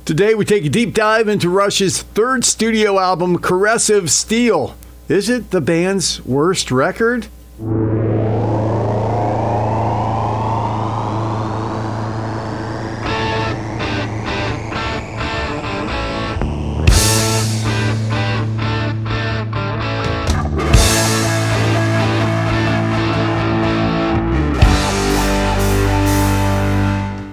Today we take a deep dive into Rush's third studio album, Caressive Steel. Is it the band's worst record?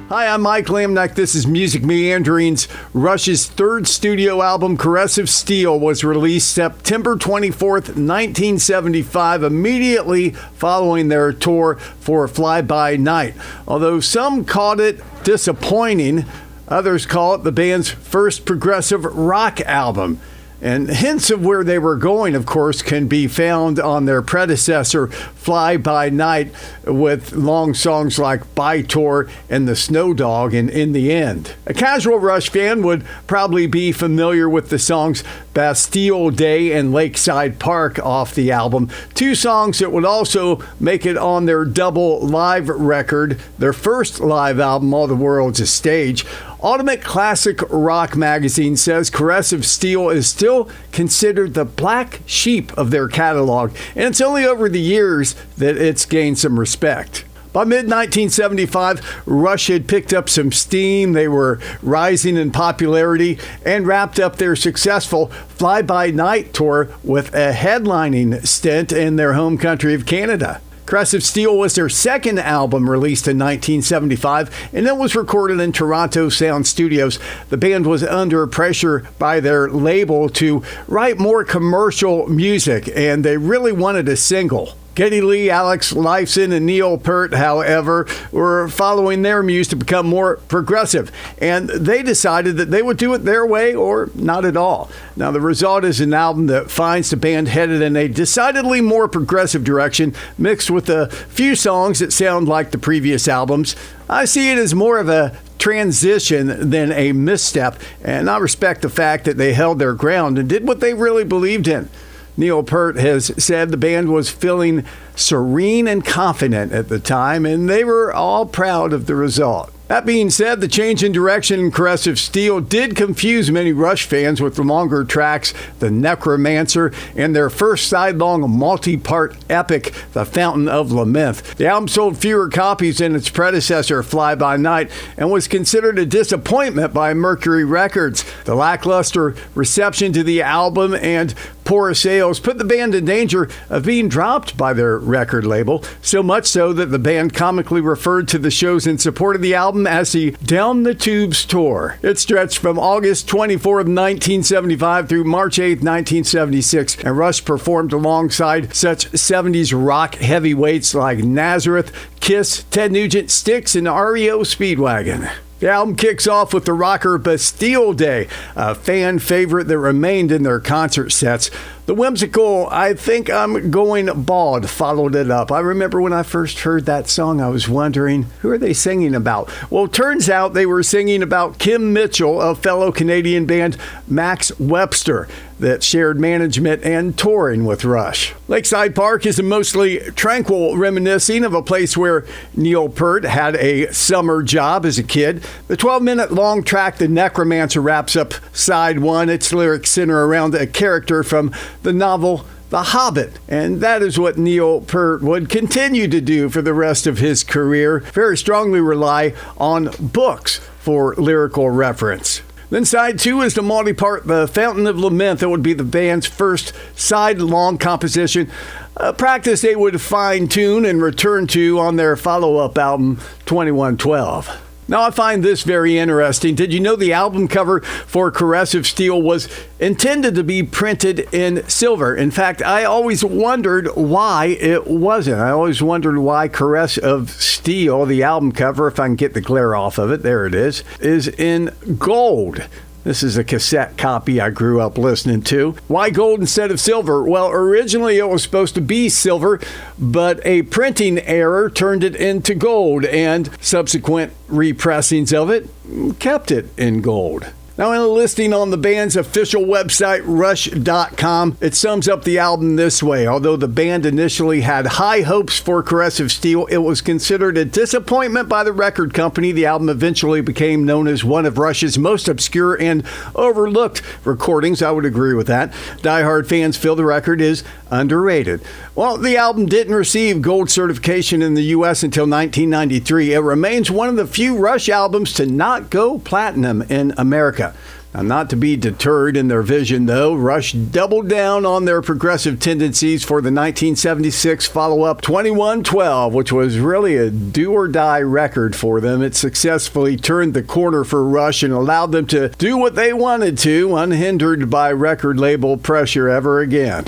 Hi, I'm Mike Lamneck. This is Music Meanderings. Rush's third studio album, Caressive Steel, was released September 24th, 1975, immediately following their tour for Fly By Night. Although some called it disappointing, others call it the band's first progressive rock album. And hints of where they were going, of course, can be found on their predecessor, Fly By Night, with long songs like By Tour and The Snow Dog and In the End. A casual Rush fan would probably be familiar with the songs Bastille Day and Lakeside Park off the album, two songs that would also make it on their double live record, their first live album, All the World's a Stage. Ultimate Classic Rock magazine says Caressive Steel is still considered the black sheep of their catalog, and it's only over the years that it's gained some respect. By mid-1975, Rush had picked up some steam, they were rising in popularity, and wrapped up their successful Fly By Night tour with a headlining stint in their home country of Canada. Caressive Steel was their second album released in 1975, and it was recorded in Toronto Sound Studios. The band was under pressure by their label to write more commercial music, and they really wanted a single. Geddy Lee, Alex Lifeson, and Neil Peart, however, were following their muse to become more progressive, and they decided that they would do it their way or not at all. Now, the result is an album that finds the band headed in a decidedly more progressive direction, mixed with a few songs that sound like the previous albums. I see it as more of a transition than a misstep, and I respect the fact that they held their ground and did what they really believed in. Neil Peart has said the band was feeling serene and confident at the time, and they were all proud of the result. That being said, the change in direction in Caressive Steel did confuse many Rush fans with the longer tracks, The Necromancer, and their first sidelong multi-part epic, The Fountain of Lament. The album sold fewer copies than its predecessor, Fly By Night, and was considered a disappointment by Mercury Records. The lackluster reception to the album and poor sales put the band in danger of being dropped by their record label, so much so that the band comically referred to the shows in support of the album as the Down the Tubes Tour. It stretched from August 24 of 1975 through March 8, 1976, and Rush performed alongside such 70s rock heavyweights like Nazareth, Kiss, Ted Nugent, Styx, and REO Speedwagon. The album kicks off with the rocker Bastille Day, a fan favorite that remained in their concert sets. The whimsical I Think I'm Going Bald followed it up. I remember when I first heard that song, I was wondering, who are they singing about? Well, it turns out they were singing about Kim Mitchell, a fellow Canadian band, Max Webster, that shared management and touring with Rush. Lakeside Park is a mostly tranquil reminiscing of a place where Neil Peart had a summer job as a kid. The 12-minute long track, The Necromancer, wraps up side one. Its lyrics center around a character from the novel The Hobbit, and that is what Neil Peart would continue to do for the rest of his career, very strongly rely on books for lyrical reference. Then side two is the multi-part The Fountain of Lament that would be the band's first side-long composition, a practice they would fine-tune and return to on their follow-up album, 2112. Now, I find this very interesting. Did you know the album cover for Caressive Steel was intended to be printed in silver? In fact, I always wondered why it wasn't. I always wondered why Caressive Steel, the album cover, if I can get the glare off of it, there it is in gold. This is a cassette copy I grew up listening to. Why gold instead of silver? Well, originally it was supposed to be silver, but a printing error turned it into gold, and subsequent repressings of it kept it in gold. Now, in a listing on the band's official website, Rush.com, it sums up the album this way. Although the band initially had high hopes for Caressive Steel, it was considered a disappointment by the record company. The album eventually became known as one of Rush's most obscure and overlooked recordings. I would agree with that. Die-hard fans feel the record is underrated. Well, the album didn't receive gold certification in the U.S. until 1993. It remains one of the few Rush albums to not go platinum in America. Now, not to be deterred in their vision, though, Rush doubled down on their progressive tendencies for the 1976 follow-up 2112, which was really a do-or-die record for them. It successfully turned the corner for Rush and allowed them to do what they wanted to, unhindered by record label pressure ever again.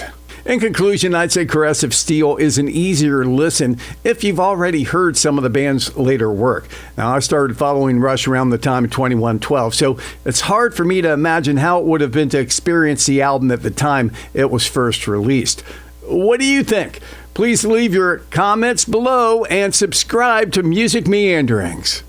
In conclusion, I'd say Caressive Steel is an easier listen if you've already heard some of the band's later work. Now, I started following Rush around the time of 2112, so it's hard for me to imagine how it would have been to experience the album at the time it was first released. What do you think? Please leave your comments below and subscribe to Music Meanderings.